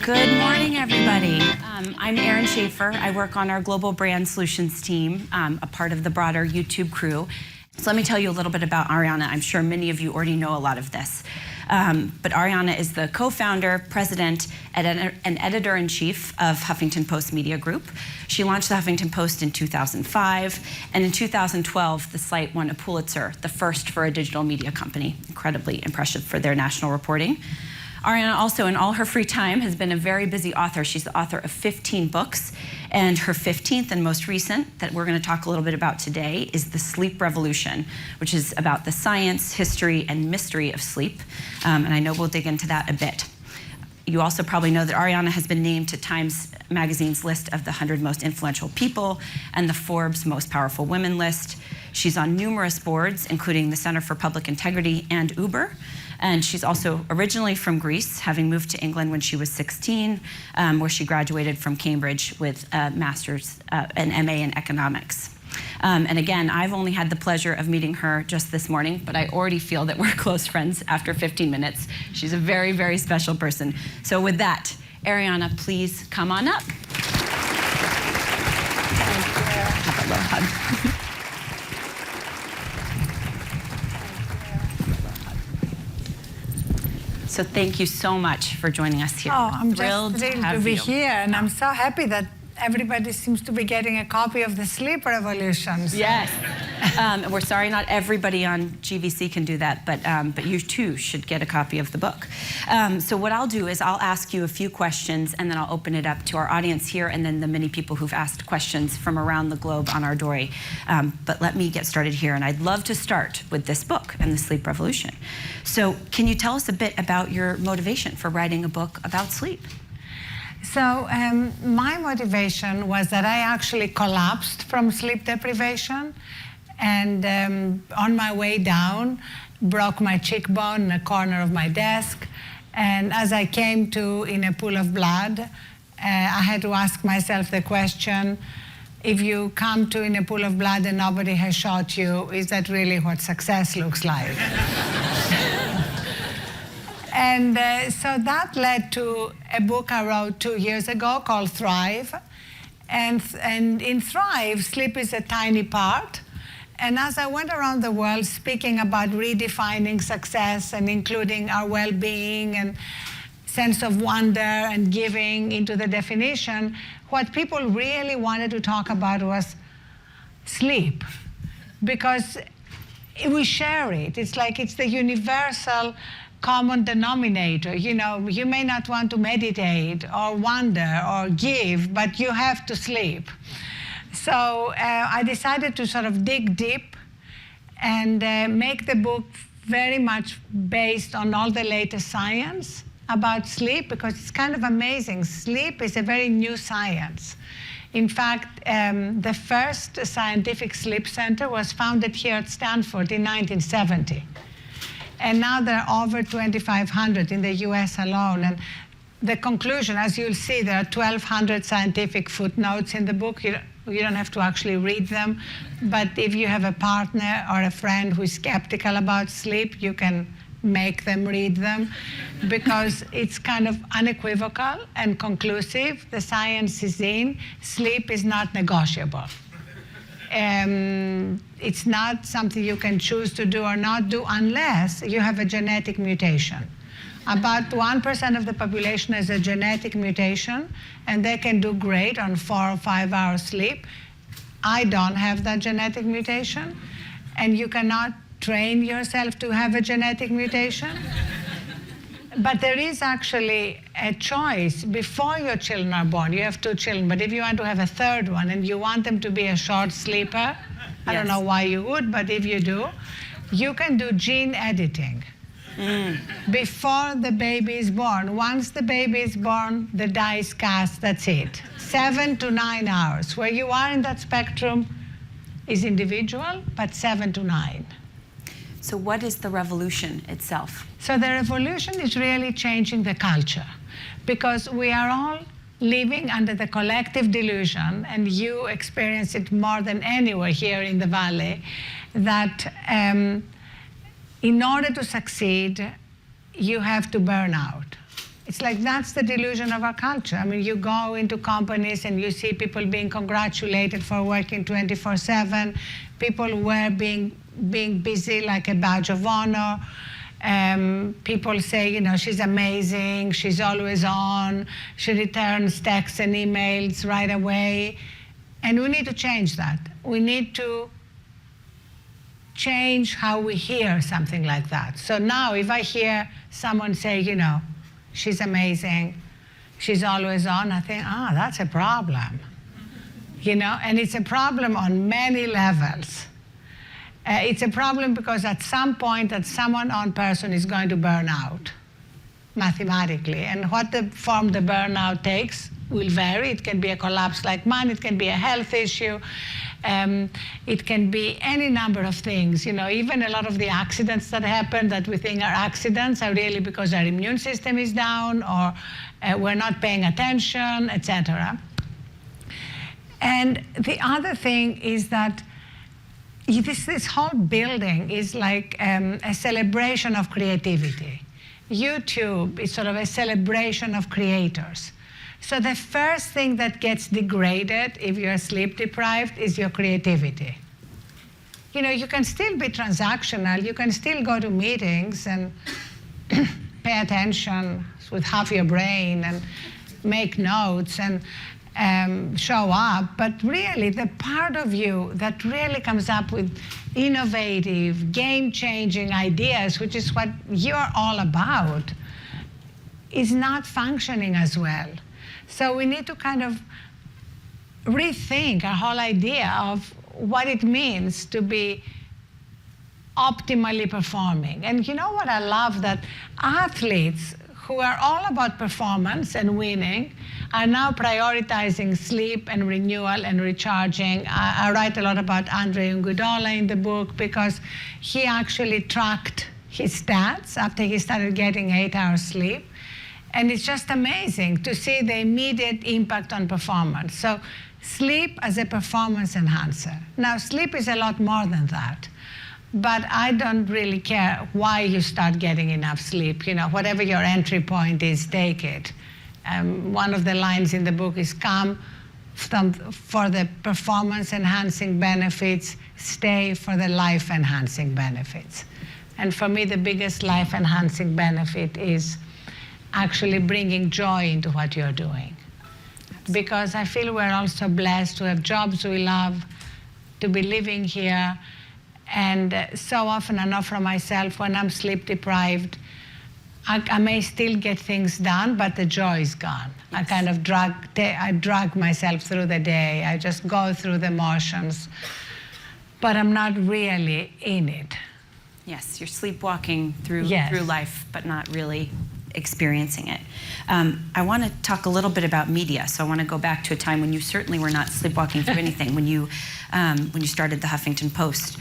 Good morning, everybody. I'm Erin Schaefer. I work on our Global Brand Solutions team, a part of the broader YouTube crew. So let me tell you a little bit about Arianna. I'm sure many of you already know a lot of this. But Arianna is the co-founder, president, and editor-in-chief of Huffington Post Media Group. She launched the Huffington Post in 2005, and in 2012, the site won a Pulitzer, the first for a digital media company. Incredibly impressive for their national reporting. Arianna also, in all her free time, has been a very busy author. She's the author of 15 books, and her 15th and most recent, that we're going to talk a little bit about today, is The Sleep Revolution, which is about the science, history, and mystery of sleep. And I know we'll dig into that a bit. You also probably know that Arianna has been named to Times Magazine's list of the 100 most influential people and the Forbes Most Powerful Women list. She's on numerous boards, including the Center for Public Integrity and Uber. And she's also originally from Greece, having moved to England when she was 16, where she graduated from Cambridge with a master's, an MA in economics. And again, I've only had the pleasure of meeting her just this morning, but I already feel that we're close friends after 15 minutes. She's a very, very special person. So with that, Arianna, please come on up. Thank you. Have a little hug. So thank you so much for joining us here. Oh, I'm thrilled just thrilled to be here, and I'm so happy that everybody seems to be getting a copy of The Sleep Revolution. So. Yes. We're sorry not everybody on GVC can do that, but you too should get a copy of the book. So what I'll do is I'll ask you a few questions, and then I'll open it up to our audience here and then the many people who've asked questions from around the globe on our Dory. But let me get started here, and I'd love to start with this book and The Sleep Revolution. So can you tell us a bit about your motivation for writing a book about sleep? So my motivation was that I actually collapsed from sleep deprivation, and on my way down, broke my cheekbone in a corner of my desk. And as I came to in a pool of blood, I had to ask myself the question, if you come to in a pool of blood and nobody has shot you, is that really what success looks like? And so that led to a book I wrote 2 years ago called Thrive. And in Thrive, sleep is a tiny part. And as I went around the world speaking about redefining success and including our well-being and sense of wonder and giving into the definition, what people really wanted to talk about was sleep. Because we share it. It's like it's the universal common denominator. You know, you may not want to meditate or wonder or give, but you have to sleep. So I decided to sort of dig deep and make the book very much based on all the latest science about sleep, because it's kind of amazing. Sleep is a very new science. In fact, the first scientific sleep center was founded here at Stanford in 1970. And now there are over 2,500 in the US alone. And the conclusion, as you'll see, there are 1,200 scientific footnotes in the book. You don't have to actually read them. But if you have a partner or a friend who is skeptical about sleep, you can make them read them, because it's kind of unequivocal and conclusive. The science is in. Sleep is not negotiable. It's not something you can choose to do or not do unless you have a genetic mutation. About 1% of the population has a genetic mutation, and they can do great on 4 or 5 hours sleep. I don't have that genetic mutation, and you cannot train yourself to have a genetic mutation. But there is actually a choice before your children are born. You have 2 children, but if you want to have a third one and you want them to be a short sleeper, I don't know why you would, but if you do, you can do gene editing before the baby is born. Once the baby is born, the die is cast, that's it. 7 to 9 hours. Where you are in that spectrum is individual, but 7 to 9. So what is the revolution itself? So the revolution is really changing the culture, because we are all living under the collective delusion, and you experience it more than anywhere here in the Valley, that in order to succeed, you have to burn out. It's like that's the delusion of our culture. I mean, you go into companies and you see people being congratulated for working 24/7. People were being busy like a badge of honor. People say, you know, she's amazing, she's always on, she returns texts and emails right away. And we need to change that. We need to change how we hear something like that. So now if I hear someone say, you know, she's amazing, she's always on, I think, that's a problem. You know, and it's a problem on many levels. It's a problem because at some point that someone on person is going to burn out mathematically. And what the form the burnout takes will vary. It can be a collapse like mine, it can be a health issue, it can be any number of things. You know, even a lot of the accidents that happen that we think are accidents are really because our immune system is down or we're not paying attention, etc. And the other thing is that this whole building is like a celebration of creativity. YouTube is sort of a celebration of creators. So the first thing that gets degraded if you're sleep deprived is your creativity. You know, you can still be transactional, you can still go to meetings and pay attention with half your brain and make notes and show up, but really the part of you that really comes up with innovative, game-changing ideas, which is what you're all about, is not functioning as well. So we need to kind of rethink our whole idea of what it means to be optimally performing. And you know what I love? That athletes who are all about performance and winning are now prioritizing sleep and renewal and recharging. I write a lot about Andre Iguodala in the book because he actually tracked his stats after he started getting 8 hours sleep. And it's just amazing to see the immediate impact on performance. So sleep as a performance enhancer. Now, sleep is a lot more than that. But I don't really care why you start getting enough sleep. You know, whatever your entry point is, take it. One of the lines in the book is come for the performance-enhancing benefits, stay for the life-enhancing benefits. And for me, the biggest life-enhancing benefit is actually bringing joy into what you're doing. Because I feel we're also blessed to have jobs we love, to be living here. And so often I know for myself, when I'm sleep deprived, I may still get things done, but the joy is gone. Yes. I kind of drag myself through the day. I just go through the motions, but I'm not really in it. Yes, you're sleepwalking through life, but not really experiencing it. I want to talk a little bit about media. So I want to go back to a time when you certainly were not sleepwalking through anything, when you started the Huffington Post.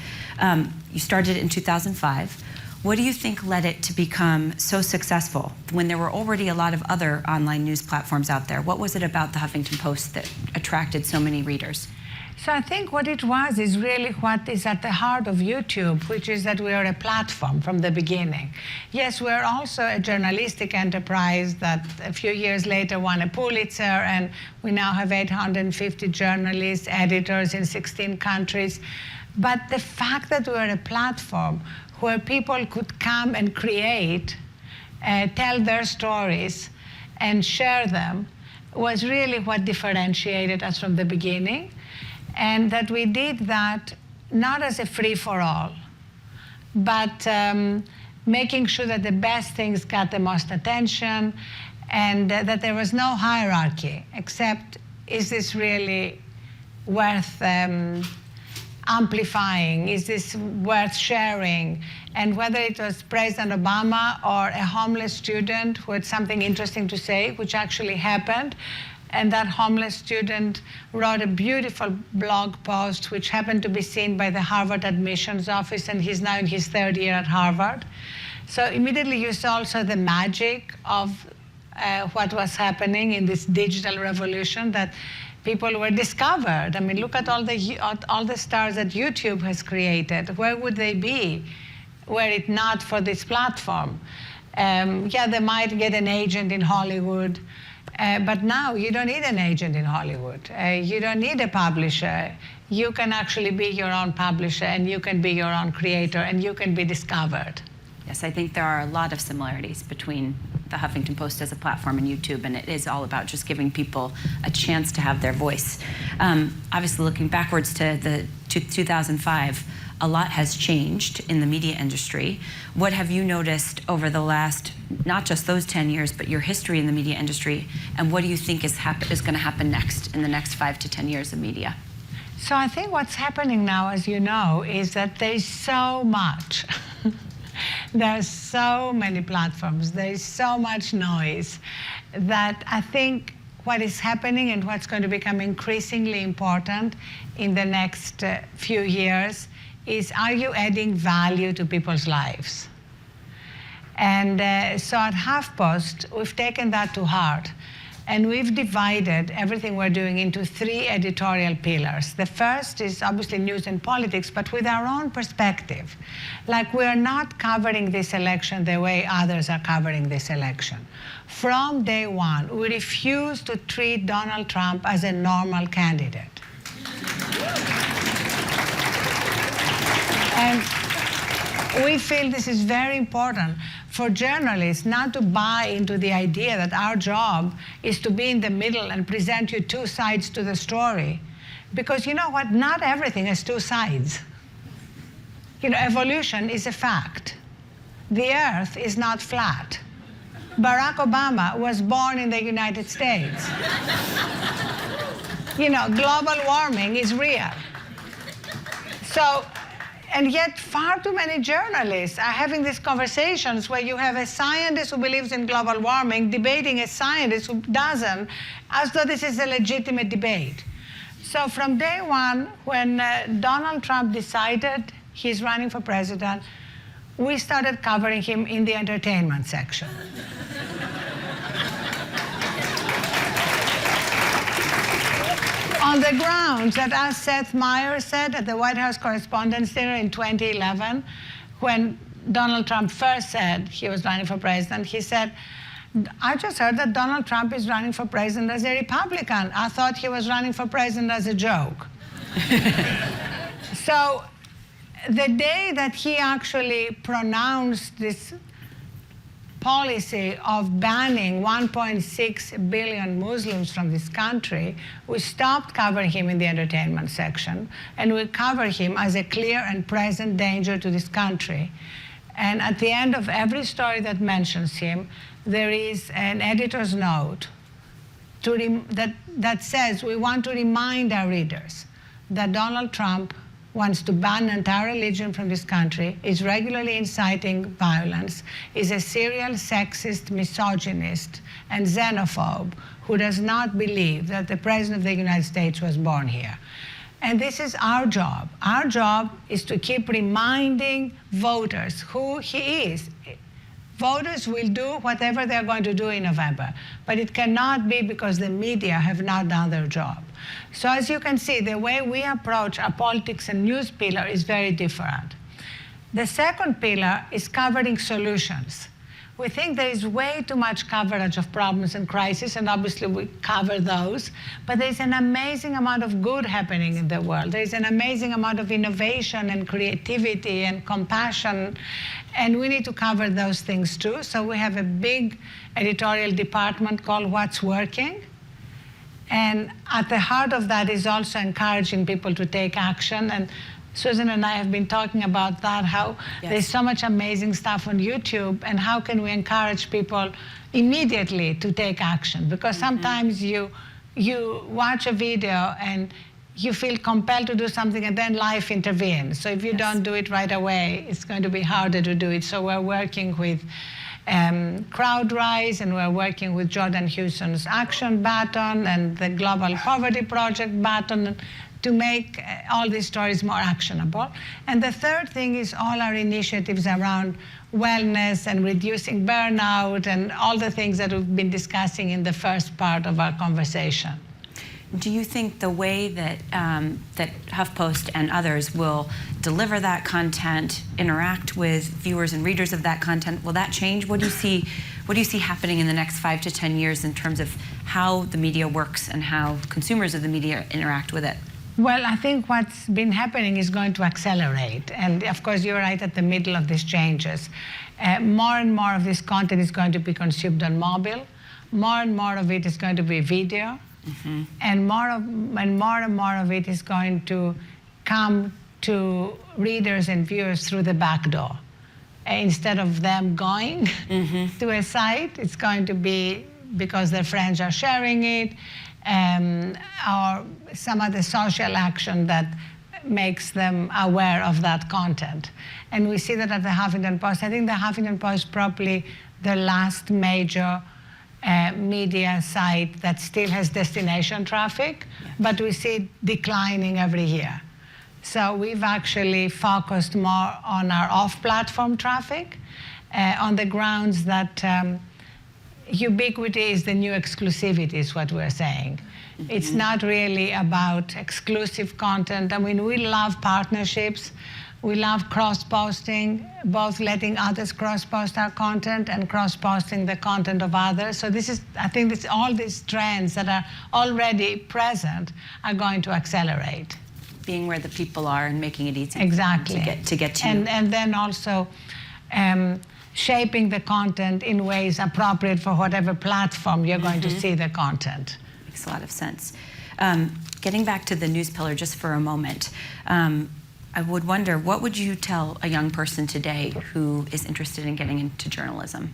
You started it in 2005. What do you think led it to become so successful when there were already a lot of other online news platforms out there? What was it about the Huffington Post that attracted so many readers? So I think what it was is really what is at the heart of YouTube, which is that we are a platform from the beginning. Yes, we're also a journalistic enterprise that a few years later won a Pulitzer, and we now have 850 journalists, editors in 16 countries. But the fact that we're a platform where people could come and create, tell their stories, and share them was really what differentiated us from the beginning. And that we did that not as a free-for-all, but making sure that the best things got the most attention and that there was no hierarchy, except is this really worth amplifying? Is this worth sharing? And whether it was President Obama or a homeless student who had something interesting to say, which actually happened, and that homeless student wrote a beautiful blog post which happened to be seen by the Harvard admissions office, and he's now in his 3rd year at Harvard. So immediately you saw also the magic of what was happening in this digital revolution, that people were discovered. I mean, look at all the stars that YouTube has created. Where would they be were it not for this platform? Yeah, they might get an agent in Hollywood, but now you don't need an agent in Hollywood. You don't need a publisher. You can actually be your own publisher, and you can be your own creator, and you can be discovered. Yes, I think there are a lot of similarities between the Huffington Post as a platform and YouTube, and it is all about just giving people a chance to have their voice. Obviously, looking backwards to 2005, a lot has changed in the media industry. What have you noticed over the last, not just those 10 years, but your history in the media industry, and what do you think is going to happen next in the next 5 to 10 years of media? So I think what's happening now, as you know, is that there's so much. There's so many platforms, there's so much noise, that I think what is happening and what's going to become increasingly important in the next few years is, are you adding value to people's lives? And so at HuffPost, we've taken that to heart. And we've divided everything we're doing into 3 editorial pillars. The first is obviously news and politics, but with our own perspective. Like, we're not covering this election the way others are covering this election. From day one, we refuse to treat Donald Trump as a normal candidate. And we feel this is very important for journalists not to buy into the idea that our job is to be in the middle and present you 2 sides to the story. Because you know what? Not everything has 2 sides. You know, evolution is a fact. The earth is not flat. Barack Obama was born in the United States. You know, global warming is real. So, and yet far too many journalists are having these conversations where you have a scientist who believes in global warming debating a scientist who doesn't, as though this is a legitimate debate. So from day one, when Donald Trump decided he's running for president, we started covering him in the entertainment section. On the grounds that, as Seth Meyers said at the White House Correspondents' Dinner in 2011, when Donald Trump first said he was running for president, he said, I just heard that Donald Trump is running for president as a Republican. I thought he was running for president as a joke. So the day that he actually pronounced this policy of banning 1.6 billion Muslims from this country, we stopped covering him in the entertainment section, and we cover him as a clear and present danger to this country. And at the end of every story that mentions him, there is an editor's note that says, we want to remind our readers that Donald Trump wants to ban an entire religion from this country, is regularly inciting violence, is a serial sexist, misogynist, and xenophobe who does not believe that the President of the United States was born here. And this is our job. Our job is to keep reminding voters who he is. Voters will do whatever they're going to do in November, but it cannot be because the media have not done their job. So as you can see, the way we approach our politics and news pillar is very different. The second pillar is covering solutions. We think there is way too much coverage of problems and crises, and obviously we cover those, but there's an amazing amount of good happening in the world. There's an amazing amount of innovation and creativity and compassion, and we need to cover those things too. So we have a big editorial department called What's Working, and at the heart of that is also encouraging people to take action. And Susan and I have been talking about that, how there's so much amazing stuff on YouTube, and how can we encourage people immediately to take action? Because sometimes you watch a video and you feel compelled to do something, and then life intervenes. So if you don't do it right away, it's going to be harder to do it. So we're working with CrowdRise, and we're working with Jordan Houston's Action Baton and the Global Poverty Project Baton to make all these stories more actionable. And the third thing is all our initiatives around wellness and reducing burnout and all the things that we've been discussing in the first part of our conversation. Do you think the way that that HuffPost and others will deliver that content, interact with viewers and readers of that content, will that change? What do you see? What do you see happening in the next 5 to 10 years in terms of how the media works and how consumers of the media interact with it? Well, I think what's been happening is going to accelerate. And of course, you're right at the middle of these changes. More and more of this content is going to be consumed on mobile. More and more of it is going to be video. Mm-hmm. And more and more of it is going to come to readers and viewers through the back door. Instead of them going to a site, it's going to be because their friends are sharing it, or some other social action that makes them aware of that content. And we see that at the Huffington Post. I think the Huffington Post is probably the last major media site that still has destination traffic, but we see it declining every year. So we've actually focused more on our off-platform traffic on the grounds that ubiquity is the new exclusivity, is what we're saying. Mm-hmm. It's not really about exclusive content. I mean, we love partnerships. We love cross-posting, both letting others cross-post our content and cross-posting the content of others. So this is, I think all these trends that are already present are going to accelerate. Being where the people are and making it easy exactly. to get to you. And then also shaping the content in ways appropriate for whatever platform you're going to see the content. Makes a lot of sense. Getting back to the news pillar just for a moment, I would wonder, what would you tell a young person today who is interested in getting into journalism?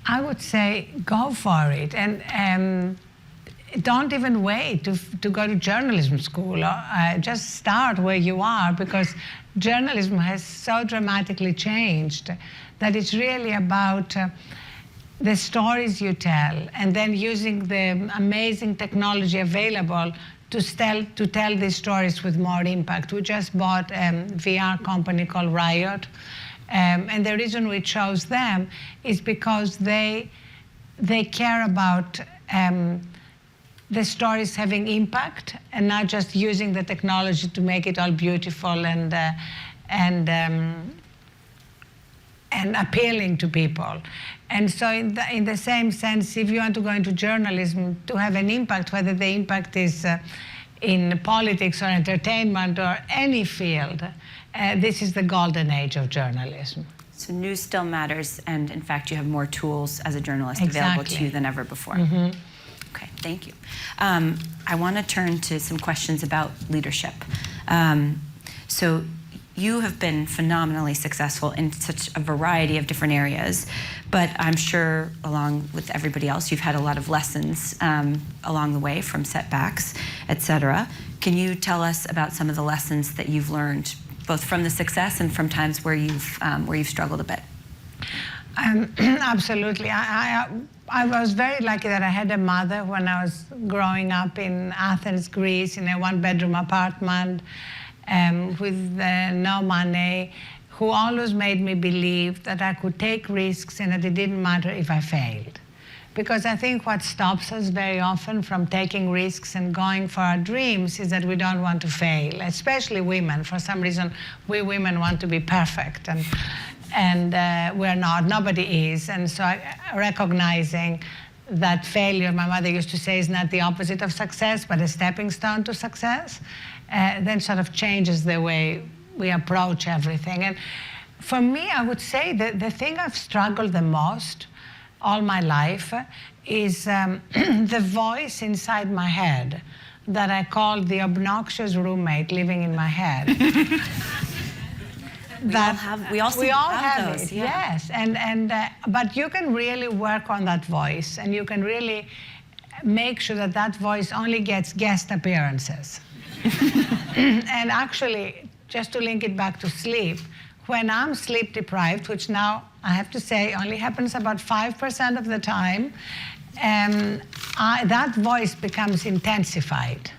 I would say go for it, and don't even wait to go to journalism school. Just start where you are, because journalism has so dramatically changed that it's really about the stories you tell, and then using the amazing technology available to tell these stories with more impact. We just bought a VR company called Riot, and the reason we chose them is because they care about the stories having impact and not just using the technology to make it all beautiful and appealing to people. And so in the same sense, if you want to go into journalism to have an impact, whether the impact is in politics or entertainment or any field, this is the golden age of journalism. So news still matters, and in fact, you have more tools as a journalist exactly. available to you than ever before. Mm-hmm. Okay, thank you. I want to turn to some questions about leadership. So you have been phenomenally successful in such a variety of different areas, but I'm sure, along with everybody else, you've had a lot of lessons along the way, from setbacks, et cetera. Can you tell us about some of the lessons that you've learned, both from the success and from times where you've struggled a bit? Absolutely. I was very lucky that I had a mother when I was growing up in Athens, Greece, in a one-bedroom apartment with no money, who always made me believe that I could take risks and that it didn't matter if I failed. Because I think what stops us very often from taking risks and going for our dreams is that we don't want to fail, especially women. For some reason, we women want to be perfect, and we're not, nobody is. And so recognizing that failure, my mother used to say, is not the opposite of success, but a stepping stone to success, then sort of changes the way we approach everything. And for me, I would say that the thing I've struggled the most all my life is the voice inside my head that I call the obnoxious roommate living in my head. We all have those. It, yeah. Yes, but you can really work on that voice, and you can really make sure that that voice only gets guest appearances. And actually, just to link it back to sleep, when I'm sleep deprived, which now I have to say only happens about 5% of the time, that voice becomes intensified.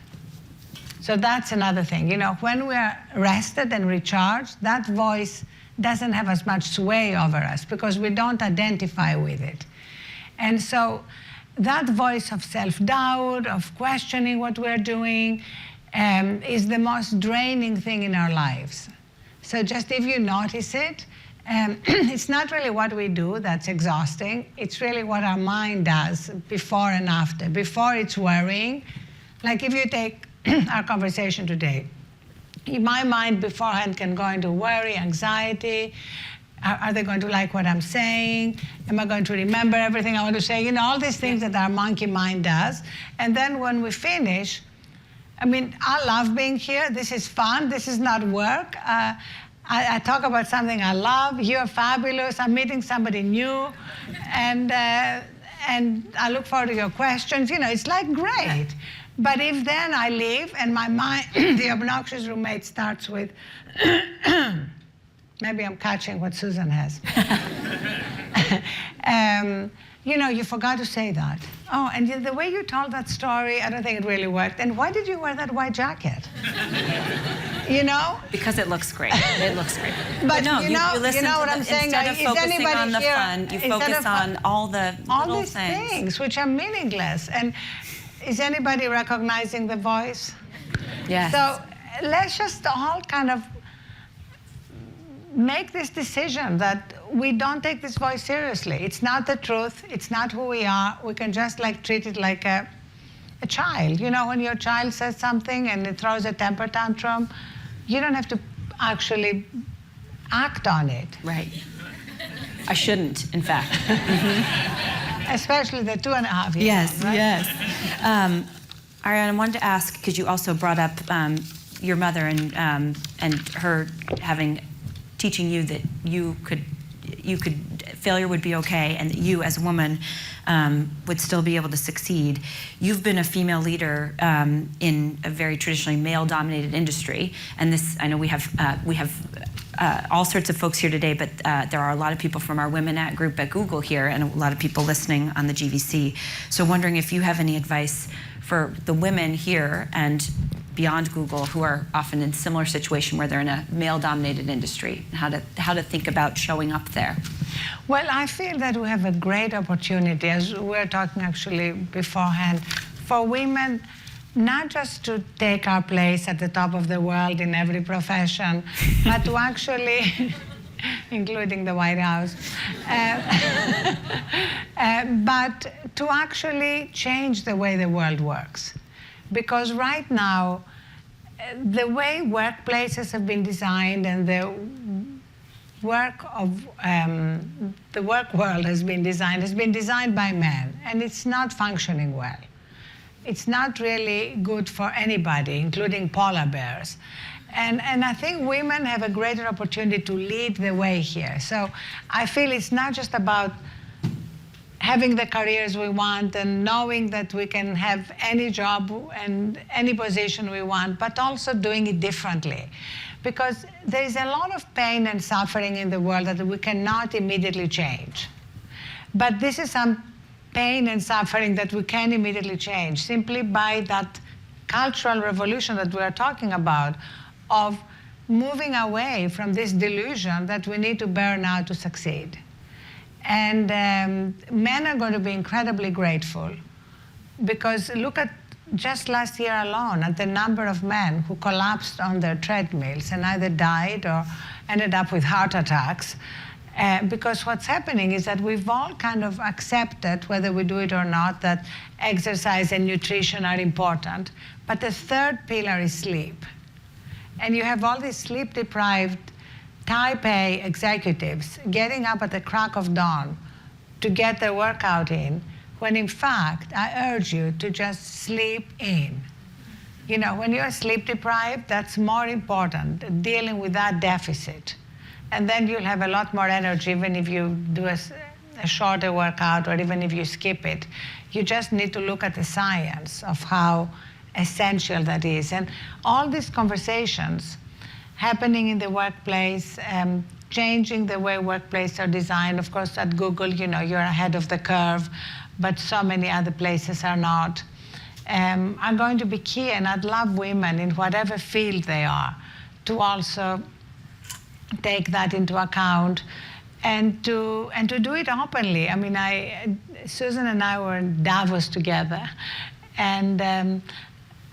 So that's another thing. You know, when we're rested and recharged, that voice doesn't have as much sway over us because we don't identify with it. And so that voice of self-doubt, of questioning what we're doing, is the most draining thing in our lives. So just if you notice it, it's not really what we do that's exhausting. It's really what our mind does before and after. Before, it's worrying. Like if you take our conversation today, my mind beforehand can go into worry, anxiety. Are they going to like what I'm saying? Am I going to remember everything I want to say? You know, all these things that our monkey mind does. And then when we finish, I mean, I love being here. This is fun. This is not work. I talk about something I love. You're fabulous. I'm meeting somebody new. And I look forward to your questions. You know, it's like great. But if then I leave and my mind, the obnoxious roommate starts with, maybe I'm catching what Susan has. You know, you forgot to say that. Oh, and the way you told that story, I don't think it really worked. And why did you wear that white jacket? You know? Because it looks great. It looks great. But no, you know what I'm saying? Instead of focusing on the fun, you focus on all the little these things which are meaningless. And is anybody recognizing the voice? Yes. So let's just all kind of make this decision that we don't take this voice seriously. It's not the truth. It's not who we are. We can just like treat it like a child. You know, when your child says something and it throws a temper tantrum, you don't have to actually act on it. Right. I shouldn't, in fact. Especially the 2.5 years. Yes, right? yes. Arianna, I wanted to ask, because you also brought up your mother and her teaching you that you could failure would be okay, and that you as a woman would still be able to succeed. You've been a female leader in a very traditionally male-dominated industry, and this, I know we have all sorts of folks here today, but there are a lot of people from our Women at group at Google here, and a lot of people listening on the GVC. So wondering if you have any advice for the women here and beyond Google who are often in a similar situation where they're in a male-dominated industry, and how to think about showing up there. Well, I feel that we have a great opportunity, as we were talking actually beforehand, for women not just to take our place at the top of the world in every profession, but to actually, including the White House, but to actually change the way the world works. Because right now, the way workplaces have been designed and the work world has been designed by men, and it's not functioning well. It's not really good for anybody, including polar bears. And I think women have a greater opportunity to lead the way here. So I feel it's not just about having the careers we want and knowing that we can have any job and any position we want, but also doing it differently. Because there is a lot of pain and suffering in the world that we cannot immediately change. But this is some pain and suffering that we can immediately change simply by that cultural revolution that we are talking about, of moving away from this delusion that we need to burn out to succeed. And men are going to be incredibly grateful, because look at just last year alone at the number of men who collapsed on their treadmills and either died or ended up with heart attacks. Because what's happening is that we've all kind of accepted, whether we do it or not, that exercise and nutrition are important. But the third pillar is sleep. And you have all these sleep-deprived Type A executives getting up at the crack of dawn to get their workout in, when in fact, I urge you to just sleep in. You know, when you're sleep deprived, that's more important, dealing with that deficit. And then you'll have a lot more energy, even if you do a shorter workout or even if you skip it. You just need to look at the science of how essential that is. And all these conversations happening in the workplace, changing the way workplaces are designed. Of course, at Google, you know, you're ahead of the curve, but so many other places are not, are going to be key. And I'd love women in whatever field they are to also take that into account and to do it openly. I mean, Susan and I were in Davos together, and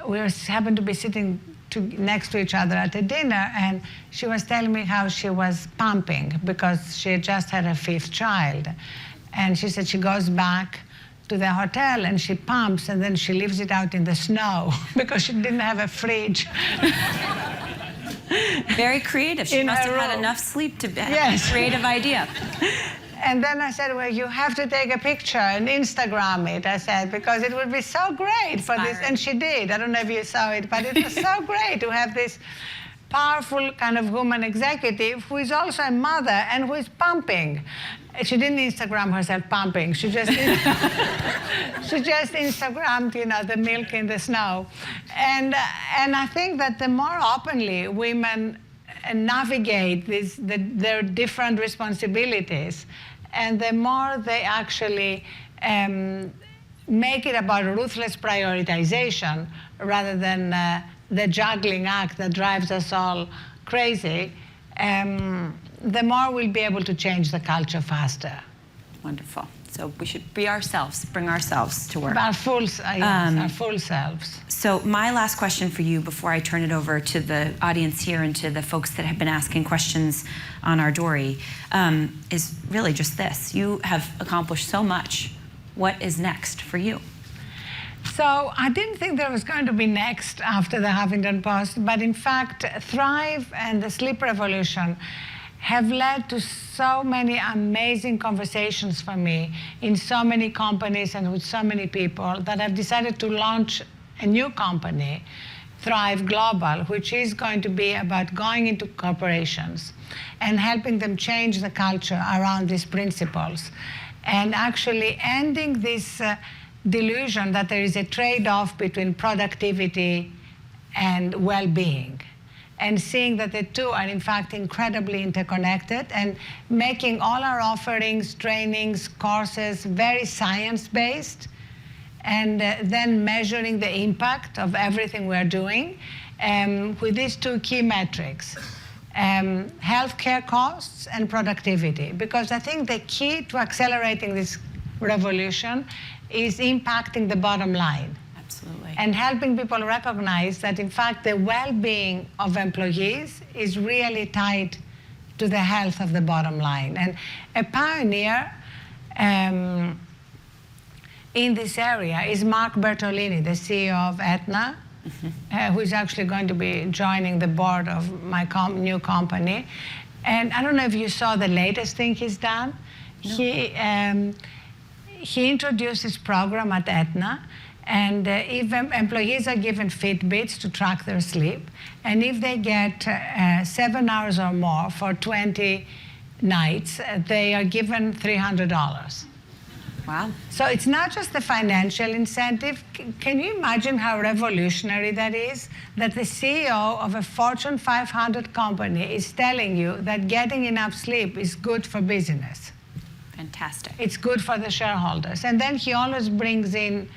we happened to be sitting next to each other at a dinner, and she was telling me how she was pumping because she had just had her 5th child. And she said she goes back to the hotel and she pumps, and then she leaves it out in the snow because she didn't have a fridge. Very creative. She must have had enough sleep to have a creative idea. And then I said, well, you have to take a picture and Instagram it, I said, because it would be so great for this. And she did. I don't know if you saw it, but it was so great to have this powerful kind of woman executive who is also a mother and who is pumping. She didn't Instagram herself pumping. She just she just Instagrammed, you know, the milk in the snow. And I think that the more openly women navigate their different responsibilities, and the more they actually make it about ruthless prioritization rather than the juggling act that drives us all crazy, the more we'll be able to change the culture faster. Wonderful. So we should be ourselves, bring ourselves to work. Our full selves. So my last question for you before I turn it over to the audience here and to the folks that have been asking questions on our Dory is really just this. You have accomplished so much. What is next for you? So I didn't think there was going to be next after the Huffington Post, but in fact, Thrive and the sleep revolution have led to so many amazing conversations for me in so many companies and with so many people that I've decided to launch a new company, Thrive Global, which is going to be about going into corporations and helping them change the culture around these principles and actually ending this delusion that there is a trade-off between productivity and well-being, and seeing that the two are in fact incredibly interconnected, and making all our offerings, trainings, courses very science-based, and then measuring the impact of everything we're doing with these two key metrics, healthcare costs and productivity. Because I think the key to accelerating this revolution is impacting the bottom line. Absolutely. And helping people recognize that, in fact, the well-being of employees is really tied to the health of the bottom line. And a pioneer in this area is Mark Bertolini, the CEO of Aetna, who is actually going to be joining the board of my new company. And I don't know if you saw the latest thing he's done. No. He introduced this program at Aetna, and if employees are given Fitbits to track their sleep, and if they get 7 hours or more for 20 nights, they are given $300. Wow. So it's not just the financial incentive. Can you imagine how revolutionary that is? That the CEO of a Fortune 500 company is telling you that getting enough sleep is good for business. Fantastic. It's good for the shareholders. And then he always brings in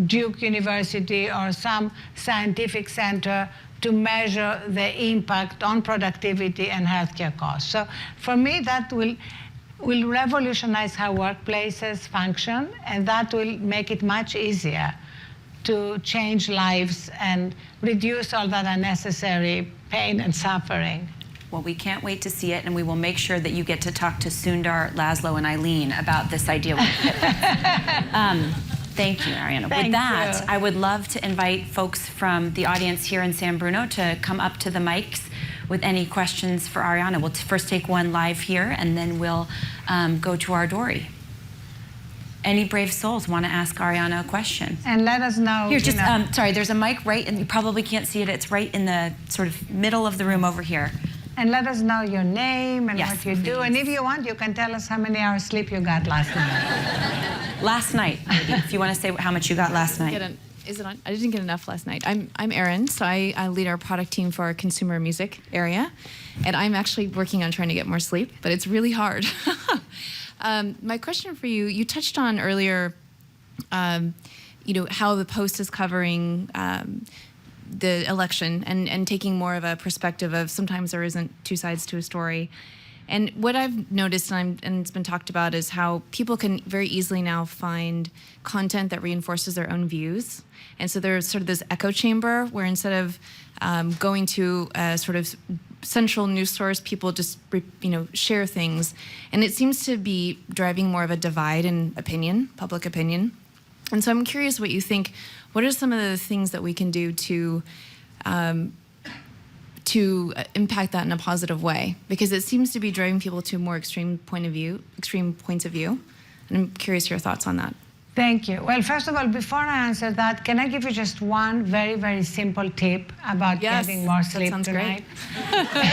Duke University or some scientific center to measure the impact on productivity and healthcare costs. So for me, that will revolutionize how workplaces function, and that will make it much easier to change lives and reduce all that unnecessary pain and suffering. Well, we can't wait to see it, and we will make sure that you get to talk to Sundar, Laszlo, and Eileen about this idea. Thank you, Arianna. With that, I would love to invite folks from the audience here in San Bruno to come up to the mics with any questions for Arianna. We'll first take one live here, and then we'll go to our Dory. Any brave souls want to ask Arianna a question? And let us know. Here, just, sorry, there's a mic right, and you probably can't see it. It's right in the sort of middle of the room over here. And let us know your name and yes, what you please. do. And if you want, you can tell us how many hours sleep you got last night. Last night, maybe, if you want to say how much you got last night. Is it on? I didn't get enough last night. I'm Erin, so I lead our product team for our consumer music area. And I'm actually working on trying to get more sleep, but it's really hard. My question for you, you touched on earlier, how the Post is covering the election and taking more of a perspective of sometimes there isn't two sides to a story. And what I've noticed, and it's been talked about, is how people can very easily now find content that reinforces their own views. And so there's sort of this echo chamber where instead of going to a sort of central news source, people just share things. And it seems to be driving more of a divide in opinion, public opinion. And so I'm curious what you think. What are some of the things that we can do to impact that in a positive way? Because it seems to be driving people to a more extreme points of view. And I'm curious your thoughts on that. Thank you. Well, first of all, before I answer that, can I give you just one very, very simple tip about getting more sleep tonight? Great.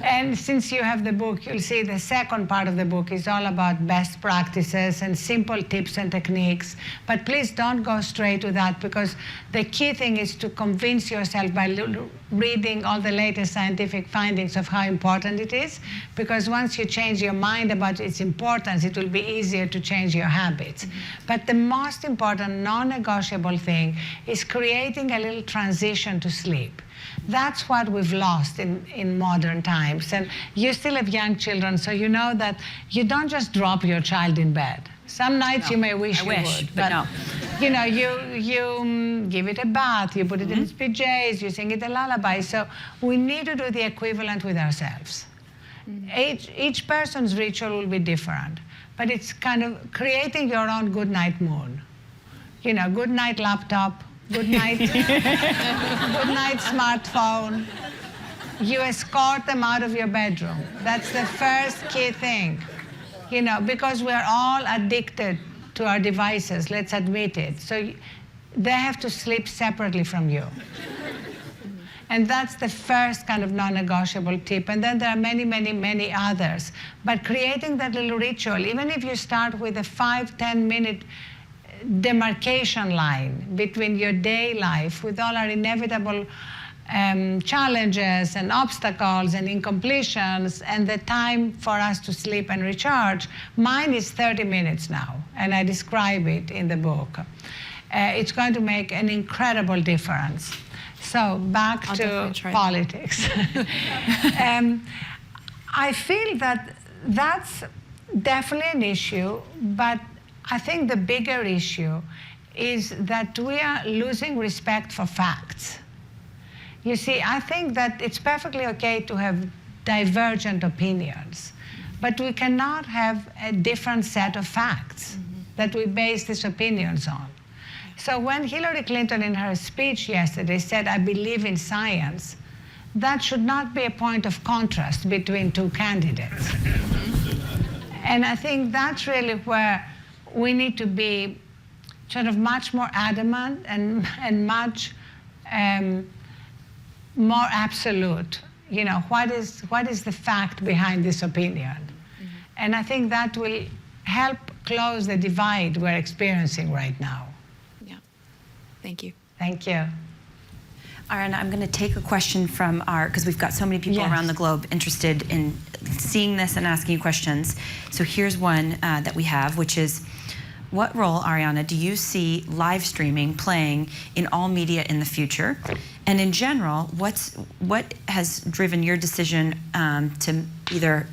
And since you have the book, you'll see the second part of the book is all about best practices and simple tips and techniques. But please don't go straight to that, because the key thing is to convince yourself by reading all the latest scientific findings of how important it is. Because once you change your mind about its importance, it will be easier to change your habits. But the most important non-negotiable thing is creating a little transition to sleep. That's what we've lost in modern times. And you still have young children, so you know that you don't just drop your child in bed. Some nights you may wish you would, but no. You know, you give it a bath, you put it in its PJs, you sing it a lullaby. So we need to do the equivalent with ourselves. Each person's ritual will be different, but it's kind of creating your own good night mood. You know, good night laptop, good night, good night smartphone. You escort them out of your bedroom. That's the first key thing. You know, because we're all addicted to our devices, let's admit it. So they have to sleep separately from you. And that's the first kind of non-negotiable tip. And then there are many, many, many others. But creating that little ritual, even if you start with a 5-10 minute demarcation line between your day life with all our inevitable challenges and obstacles and incompletions and the time for us to sleep and recharge. Mine is 30 minutes now, and I describe it in the book. It's going to make an incredible difference. So back to politics. I feel that that's definitely an issue, but I think the bigger issue is that we are losing respect for facts. You see, I think that it's perfectly okay to have divergent opinions, but we cannot have a different set of facts that we base these opinions on. So when Hillary Clinton in her speech yesterday said, "I believe in science," that should not be a point of contrast between two candidates. And I think that's really where we need to be sort of much more adamant and much more absolute. You know, what is the fact behind this opinion? And I think that will help close the divide we're experiencing right now. Yeah. Thank you. Thank you. Arianna, I'm going to take a question from because we've got so many people around the globe interested in seeing this and asking you questions. So here's one that we have, which is, what role, Arianna, do you see live streaming playing in all media in the future? And in general, what has driven your decision to either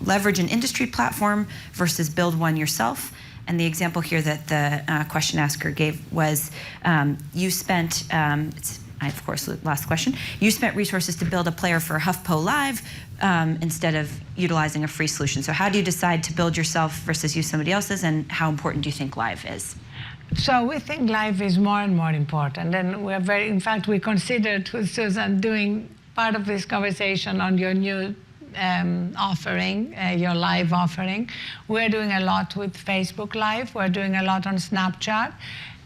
leverage an industry platform versus build one yourself? And the example here that the question asker gave was you spent, of course, last question, you spent resources to build a player for HuffPo Live instead of utilizing a free solution. So how do you decide to build yourself versus use somebody else's, and how important do you think live is? So we think live is more and more important, and we're in fact, we considered with Susan doing part of this conversation on your new offering, your live offering. We're doing a lot with Facebook Live, we're doing a lot on Snapchat,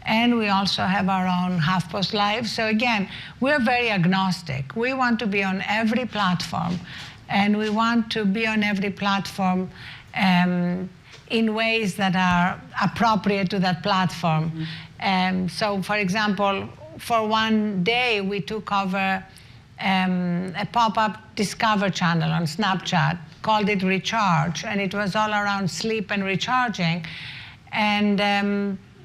and we also have our own HuffPost Live. So again, we're very agnostic. We want to be on every platform, and we want to be on every platform in ways that are appropriate to that platform. So for example, for one day, we took over a pop-up Discover channel on Snapchat, called it Recharge, and it was all around sleep and recharging. And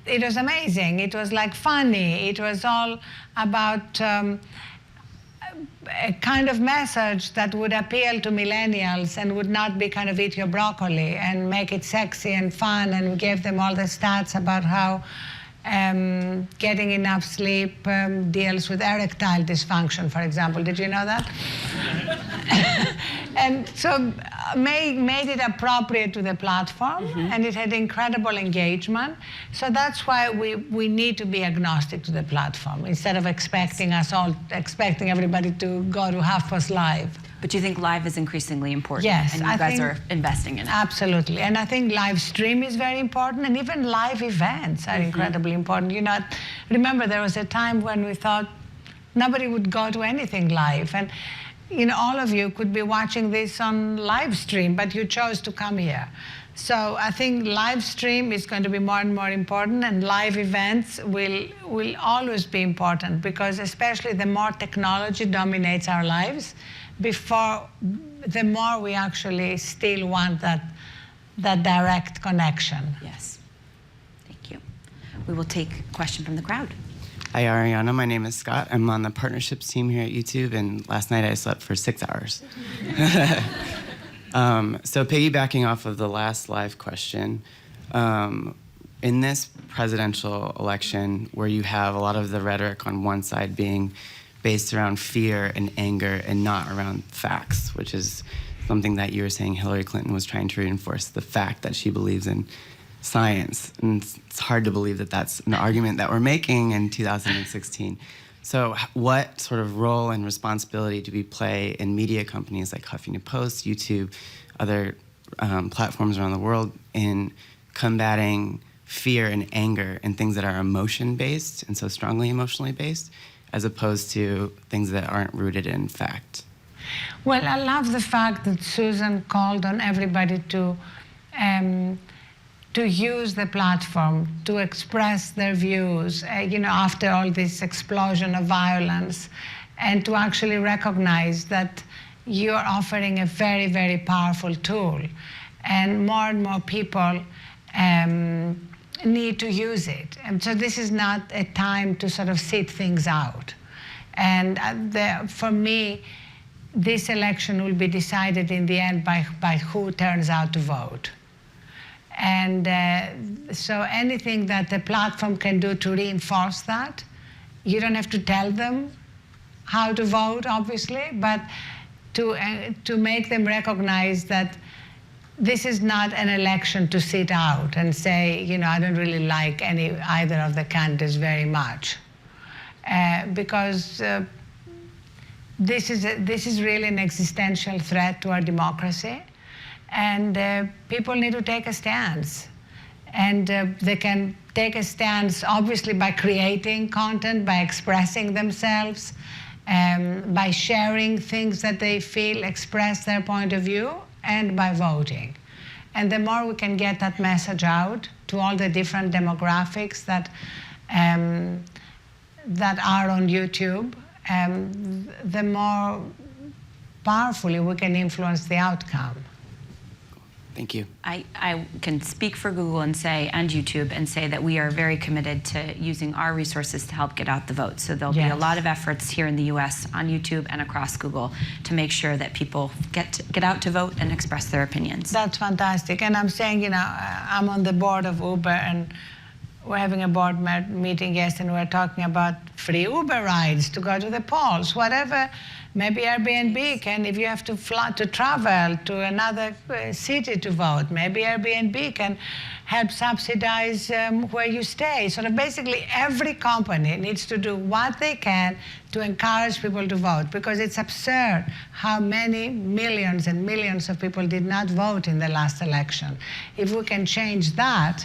it was amazing. It was like funny. It was all about a kind of message that would appeal to millennials and would not be kind of eat your broccoli and make it sexy and fun and give them all the stats about how getting enough sleep deals with erectile dysfunction, for example. Did you know that? And so made it appropriate to the platform, and it had incredible engagement. So that's why we need to be agnostic to the platform instead of expecting everybody to go to HuffPost Live. But you think live is increasingly important? Yes, and you guys are investing in it. Absolutely, and I think live stream is very important, and even live events are incredibly important. You know, remember there was a time when we thought nobody would go to anything live, and you know, all of you could be watching this on live stream, but you chose to come here. So I think live stream is going to be more and more important, and live events will always be important, because especially the more technology dominates our lives, the more we actually still want that direct connection. Yes. Thank you. We will take a question from the crowd. Hi, Arianna. My name is Scott. I'm on the partnerships team here at YouTube, and last night I slept for 6 hours. So piggybacking off of the last live question, in this presidential election, where you have a lot of the rhetoric on one side being based around fear and anger and not around facts, which is something that you were saying Hillary Clinton was trying to reinforce, the fact that she believes in science. And it's hard to believe that that's an argument that we're making in 2016. So what sort of role and responsibility do we play in media companies like Huffington Post, YouTube, other platforms around the world in combating fear and anger and things that are emotion-based and so strongly emotionally based, as opposed to things that aren't rooted in fact? Well, I love the fact that Susan called on everybody to use the platform to express their views, after all this explosion of violence, and to actually recognize that you're offering a very, very powerful tool. And more people need to use it. And so this is not a time to sort of sit things out. And for me, this election will be decided in the end by who turns out to vote. And so anything that the platform can do to reinforce that, you don't have to tell them how to vote, obviously, but to make them recognize that this is not an election to sit out and say, I don't really like either of the candidates very much. Because this is really an existential threat to our democracy. And people need to take a stance. And they can take a stance, obviously, by creating content, by expressing themselves, by sharing things that they feel express their point of view, and by voting. And the more we can get that message out to all the different demographics that are on YouTube, the more powerfully we can influence the outcome. Thank you. I can speak for Google and YouTube and say that we are very committed to using our resources to help get out the vote. So there'll be a lot of efforts here in the US on YouTube and across Google to make sure that people get out to vote and express their opinions. That's fantastic. And I'm saying, I'm on the board of Uber, and we're having a board meeting yesterday, and we're talking about free Uber rides to go to the polls, whatever. Maybe Airbnb can, if you have to travel to another city to vote, maybe Airbnb can help subsidize where you stay. Sort of basically every company needs to do what they can to encourage people to vote, because it's absurd how many millions and millions of people did not vote in the last election. If we can change that,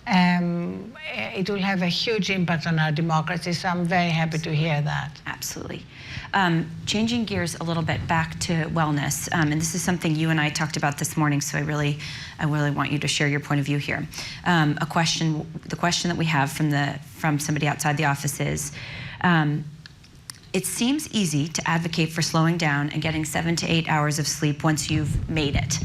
it will have a huge impact on our democracy, so I'm very happy to hear that. Absolutely. Changing gears a little bit back to wellness, and this is something you and I talked about this morning, so I really want you to share your point of view here. The question that we have from somebody outside the office is, it seems easy to advocate for slowing down and getting 7 to 8 hours of sleep once you've made it.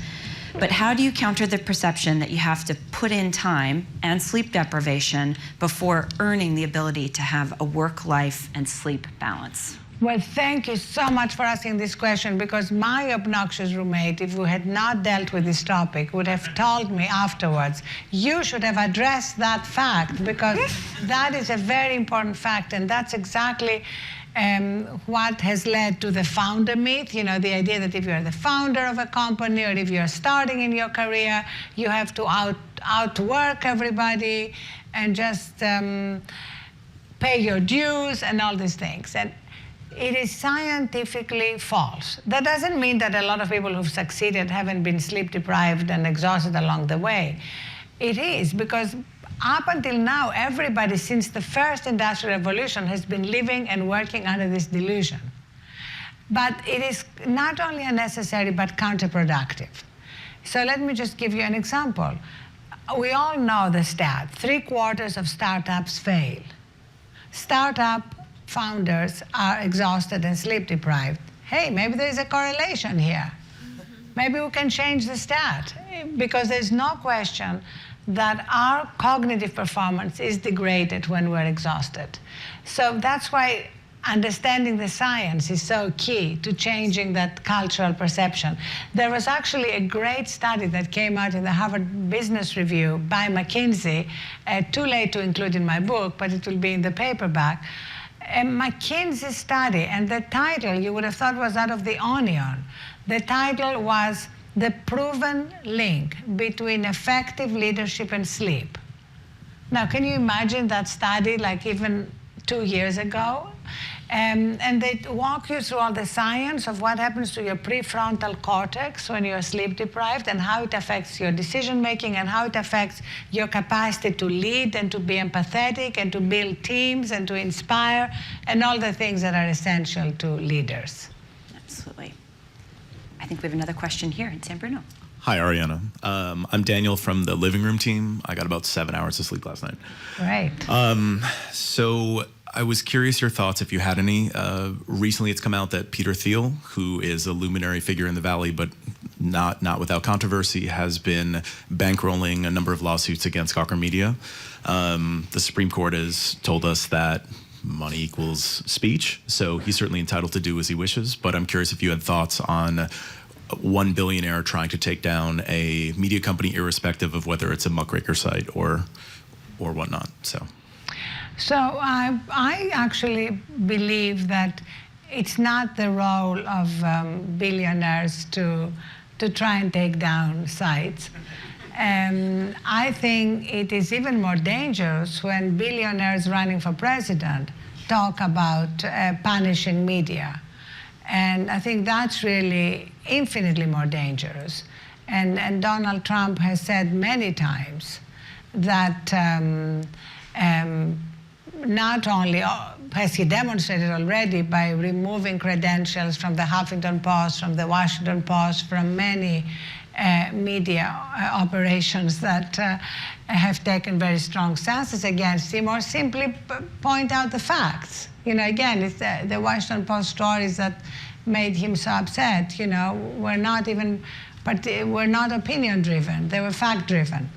But how do you counter the perception that you have to put in time and sleep deprivation before earning the ability to have a work, life, and sleep balance? Well, thank you so much for asking this question, because my obnoxious roommate, if we had not dealt with this topic, would have told me afterwards, you should have addressed that fact, because that is a very important fact, and that's exactly what has led to the founder myth, the idea that if you're the founder of a company or if you're starting in your career, you have to outwork everybody and just pay your dues and all these things. And it is scientifically false. That doesn't mean that a lot of people who've succeeded haven't been sleep deprived and exhausted along the way. It is, because up until now, everybody since the first industrial revolution has been living and working under this delusion. But it is not only unnecessary, but counterproductive. So let me just give you an example. We all know the stat, 3/4 of startups fail. Startup founders are exhausted and sleep deprived. Hey, maybe there's a correlation here. Maybe we can change the stat, because there's no question that our cognitive performance is degraded when we're exhausted. So that's why understanding the science is so key to changing that cultural perception. There was actually a great study that came out in the Harvard Business Review by McKinsey, too late to include in my book, but it will be in the paperback. A McKinsey study, and the title you would have thought was out of The Onion. The title was "The Proven Link Between Effective Leadership and Sleep." Now, can you imagine that study, like even 2 years ago? And they walk you through all the science of what happens to your prefrontal cortex when you're sleep deprived, and how it affects your decision making, and how it affects your capacity to lead and to be empathetic and to build teams and to inspire, and all the things that are essential to leaders. Absolutely. I think we have another question here in San Bruno. Hi, Arianna. I'm Daniel from the living room team. I got about 7 hours of sleep last night. Right. So I was curious your thoughts, if you had any. Recently, it's come out that Peter Thiel, who is a luminary figure in the Valley, but not without controversy, has been bankrolling a number of lawsuits against Gawker Media. The Supreme Court has told us that money equals speech, so he's certainly entitled to do as he wishes. But I'm curious if you had thoughts on one billionaire trying to take down a media company, irrespective of whether it's a muckraker site or whatnot. So I actually believe that it's not the role of billionaires to try and take down sites. I think it is even more dangerous when billionaires running for president talk about punishing media. And I think that's really infinitely more dangerous. And Donald Trump has said many times that not only has he demonstrated already by removing credentials from the Huffington Post, from the Washington Post, from many media operations that have taken very strong stances against him, or simply point out the facts. Again, it's the Washington Post stories that made him so upset. Were not even, but were not opinion-driven. They were fact-driven.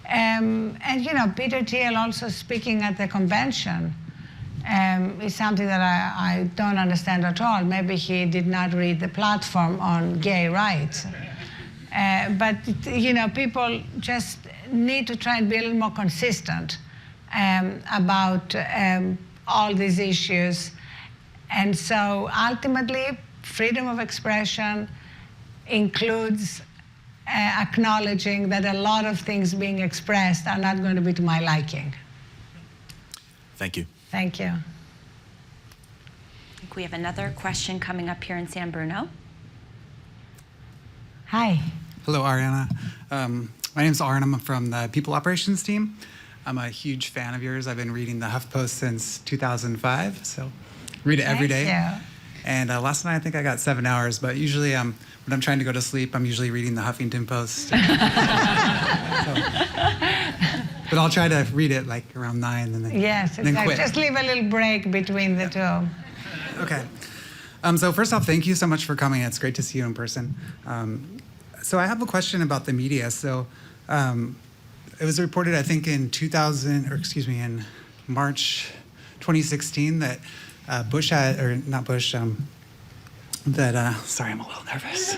And Peter Thiel also speaking at the convention is something that I don't understand at all. Maybe he did not read the platform on gay rights. But people just need to try and be a little more consistent about all these issues. And so ultimately, freedom of expression includes acknowledging that a lot of things being expressed are not going to be to my liking. Thank you. Thank you. I think we have another question coming up here in San Bruno. Hi. Hello, Arianna. My name is Arn. I'm from the People Operations team. I'm a huge fan of yours. I've been reading the HuffPost since 2005, so read it every day. Thank you. And last night I think I got 7 hours, but usually when I'm trying to go to sleep, I'm usually reading the Huffington Post. But I'll try to read it like around 9 and then, Yes, then exactly. quit. Just leave a little break between the two. Okay. So first off, thank you so much for coming. It's great to see you in person. So I have a question about the media. So it was reported, I think, in March 2016 that Bush had, or not Bush, sorry, I'm a little nervous.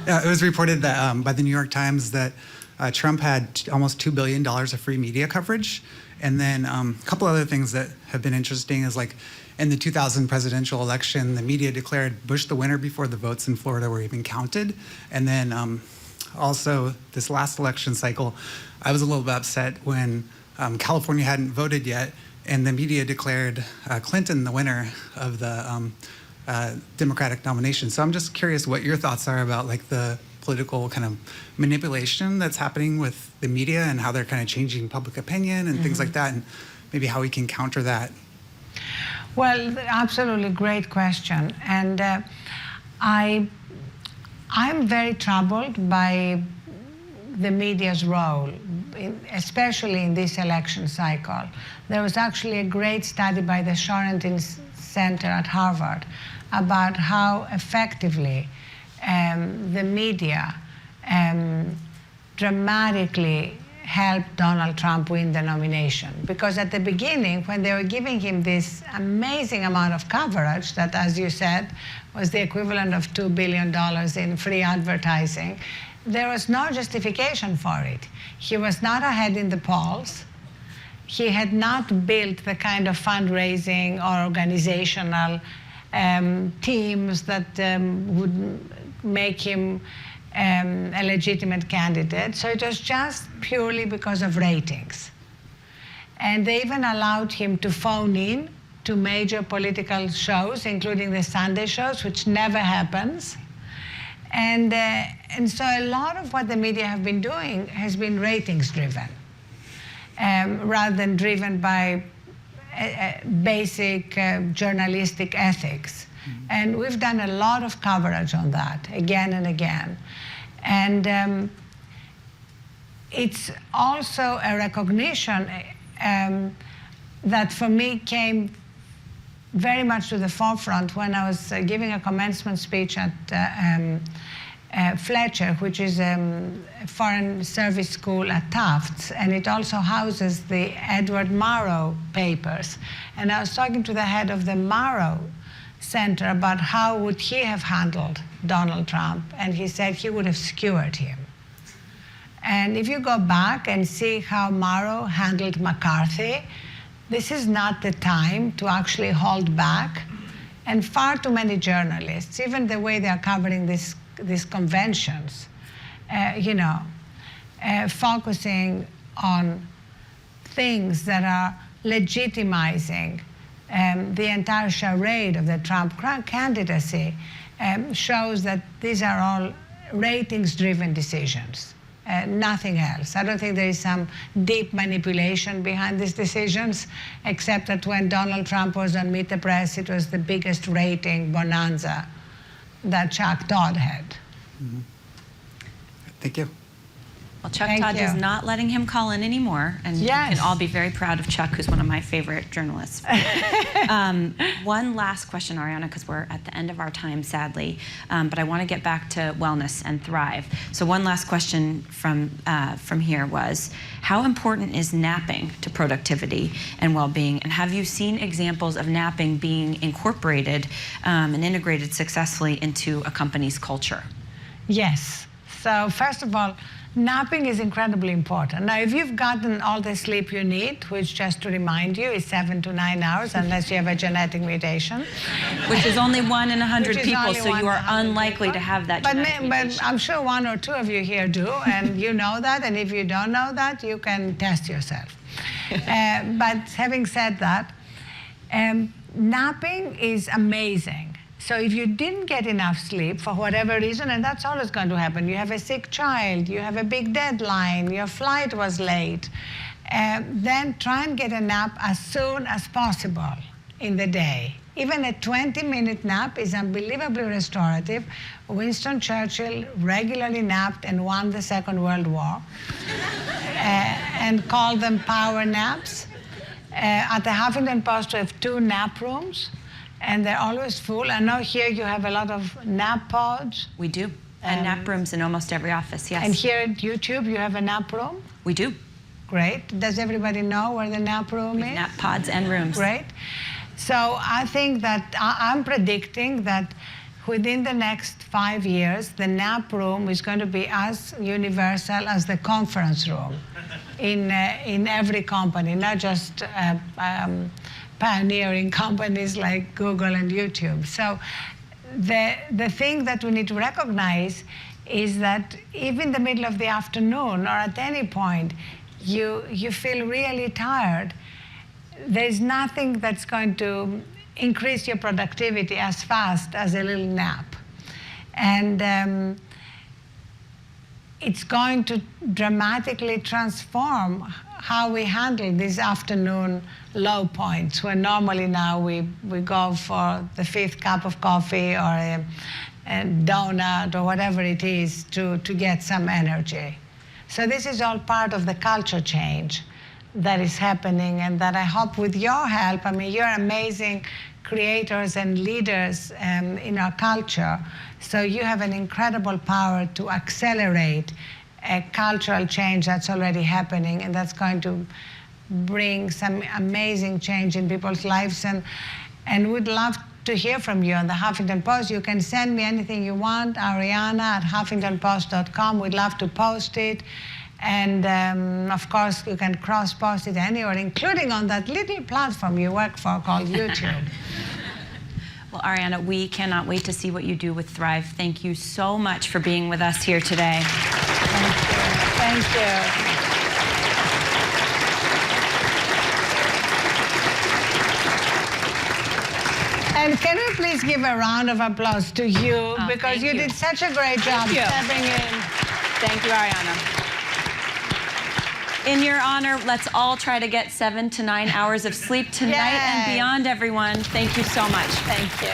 It was reported that by the New York Times that Trump had almost $2 billion of free media coverage. And then a couple other things that have been interesting is like in the 2000 presidential election, the media declared Bush the winner before the votes in Florida were even counted. And then also this last election cycle, I was a little bit upset when California hadn't voted yet, and the media declared Clinton the winner of the Democratic nomination. So I'm just curious what your thoughts are about like the political kind of manipulation that's happening with the media and how they're kind of changing public opinion and things like that, and maybe how we can counter that. Well, absolutely great question. And I'm very troubled by the media's role, especially in this election cycle. There was actually a great study by the Shorentin Center at Harvard about how effectively the media dramatically helped Donald Trump win the nomination. Because at the beginning, when they were giving him this amazing amount of coverage that, as you said, was the equivalent of $2 billion in free advertising, there was no justification for it. He was not ahead in the polls. He had not built the kind of fundraising or organizational teams that would make him a legitimate candidate. So it was just purely because of ratings. And they even allowed him to phone in to major political shows, including the Sunday shows, which never happens. And so a lot of what the media have been doing has been ratings driven, rather than driven by basic journalistic ethics. And we've done a lot of coverage on that again and again. And it's also a recognition that for me came very much to the forefront when I was giving a commencement speech at Fletcher, which is a foreign service school at Tufts, and it also houses the Edward Murrow papers. And I was talking to the head of the Murrow Center about how would he have handled Donald Trump, and he said he would have skewered him. And if you go back and see how Murrow handled McCarthy, this is not the time to actually hold back. And far too many journalists, even the way they are covering these conventions, focusing on things that are legitimizing the entire charade of the Trump candidacy, shows that these are all ratings-driven decisions. Nothing else. I don't think there is some deep manipulation behind these decisions, except that when Donald Trump was on Meet the Press, it was the biggest rating bonanza that Chuck Todd had. Mm-hmm. Thank you. Well, Chuck Todd is not letting him call in anymore, and you can all be very proud of Chuck, who's one of my favorite journalists. One last question, Arianna, because we're at the end of our time, sadly, but I want to get back to wellness and thrive. So one last question from here was, how important is napping to productivity and well-being, and have you seen examples of napping being incorporated and integrated successfully into a company's culture? Yes. So first of all, napping is incredibly important. Now, if you've gotten all the sleep you need, which just to remind you is 7 to 9 hours, unless you have a genetic mutation. Which is only 1 in 100 people, so you are unlikely to have that genetic mutation. But I'm sure 1 or 2 of you here do, and you know that, and if you don't know that, you can test yourself. But having said that, napping is amazing. So if you didn't get enough sleep for whatever reason, and that's always going to happen, you have a sick child, you have a big deadline, your flight was late, then try and get a nap as soon as possible in the day. Even a 20-minute nap is unbelievably restorative. Winston Churchill regularly napped and won the Second World War and called them power naps. At the Huffington Post, we have 2 nap rooms, and they're always full. I know here you have a lot of nap pods. We do. And nap rooms in almost every office, yes. And here at YouTube, you have a nap room? We do. Great. Does everybody know where the nap room is? Nap pods and rooms. Great. So I think that I'm predicting that within the next 5 years, the nap room is going to be as universal as the conference room in every company, not just pioneering companies like Google and YouTube. So the thing that we need to recognize is that even in the middle of the afternoon or at any point, you feel really tired. There's nothing that's going to increase your productivity as fast as a little nap. And it's going to dramatically transform how we handle these afternoon low points, where normally now we go for the 5th cup of coffee or a donut or whatever it is to get some energy. So this is all part of the culture change that is happening, and that I hope with your help, I mean, you're amazing creators and leaders in our culture, so you have an incredible power to accelerate a cultural change that's already happening, and that's going to bring some amazing change in people's lives. And we'd love to hear from you on the Huffington Post. You can send me anything you want, Arianna@huffingtonpost.com. We'd love to post it. And of course, you can cross-post it anywhere, including on that little platform you work for called YouTube. Well, Arianna, we cannot wait to see what you do with Thrive. Thank you so much for being with us here today. Thank you. Thank you. And can we please give a round of applause to you, because you did such a great job stepping in. Thank you, Arianna. In your honor, let's all try to get 7 to 9 hours of sleep tonight and beyond, everyone. Thank you so much. Thank you.